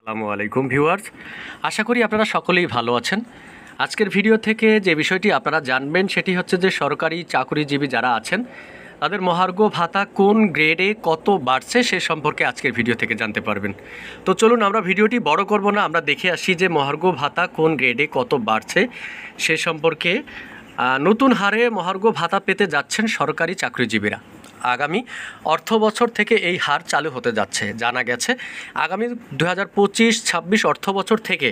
আসসালামু আলাইকুম ভিউয়ার্স, আশা করি আপনারা সকলেই ভালো আছেন। আজকের ভিডিও থেকে যে বিষয়টি আপনারা জানবেন সেটি হচ্ছে যে সরকারি চাকরিজীবী যারা আছেন তাদের মহার্ঘ ভাতা কোন গ্রেডে কত বাড়ছে সে সম্পর্কে আজকের ভিডিও থেকে জানতে পারবেন। তো চলুন আমরা ভিডিওটি বড় করব না, আমরা দেখে আসি যে মহার্ঘ ভাতা কোন গ্রেডে কত বাড়ছে সে সম্পর্কে। নতুন হারে মহার্ঘ ভাতা পেতে যাচ্ছেন সরকারি চাকরিজীবীরা। আগামী অর্থ বছর থেকে এই হার চালু হতে যাচ্ছে। জানা গেছে আগামী 2025-26 অর্থ বছর থেকে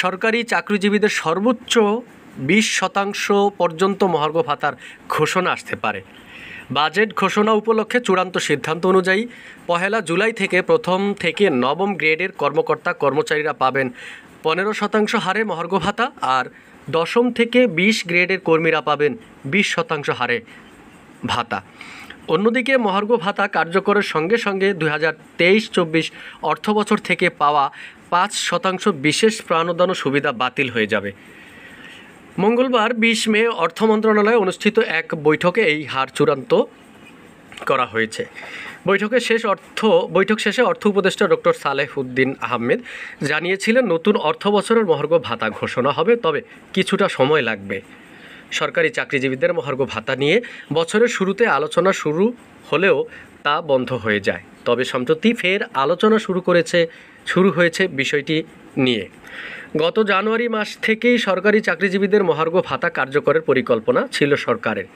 সরকারি চাকরিজীবীদের সর্বোচ্চ 20% পর্যন্ত মহার্ঘ ভাতার ঘোষণা আসতে পারে। বাজেট ঘোষণা উপলক্ষে চূড়ান্ত সিদ্ধান্ত অনুযায়ী 1 জুলাই থেকে প্রথম থেকে নবম গ্রেডের কর্মকর্তা কর্মচারীরা পাবেন 15% হারে মহার্ঘ ভাতা, আর দশম থেকে 20 গ্রেডের কর্মীরা পাবেন 20% হারে ভাতা। অন্যদিকে মহার্ঘ ভাতা কার্যকরের সঙ্গে সঙ্গে 2023-24 অর্থ বছর থেকে পাওয়া 5% বিশেষ প্রাণোদান সুবিধা বাতিল হয়ে যাবে। মঙ্গলবার 20 মে অর্থ মন্ত্রণালয়ে অনুষ্ঠিত এক বৈঠকে এই হার চূড়ান্ত করা হয়েছে। বৈঠক শেষে অর্থ উপদেষ্টা ডক্টর সালেহ উদ্দিন আহমেদ জানিয়েছিলেন, নতুন অর্থ বছরের মহার্ঘ ভাতা ঘোষণা হবে, তবে কিছুটা সময় লাগবে। সরকারি চাকরিজীবীদের মহার্ঘ ভাতা নিয়ে বছরের শুরুতে আলোচনা শুরু হলেও তা বন্ধ হয়ে যায়। তবে সম্প্রতি ফের আলোচনা শুরু হয়েছে বিষয়টি নিয়ে। গত জানুয়ারি মাস থেকেই সরকারি চাকরিজীবীদের মহার্ঘ ভাতা কার্যকরের পরিকল্পনা ছিল সরকারের।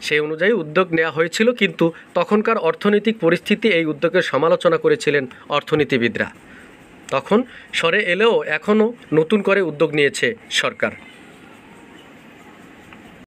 সেই অনুযায়ী উদ্যোগ নেওয়া হয়েছিল, কিন্তু তখনকার অর্থনৈতিক পরিস্থিতি এই উদ্যোগের সমালোচনা করেছিলেন অর্থনীতিবিদরা। তখন সরে এলেও এখনও নতুন করে উদ্যোগ নিয়েছে সরকার।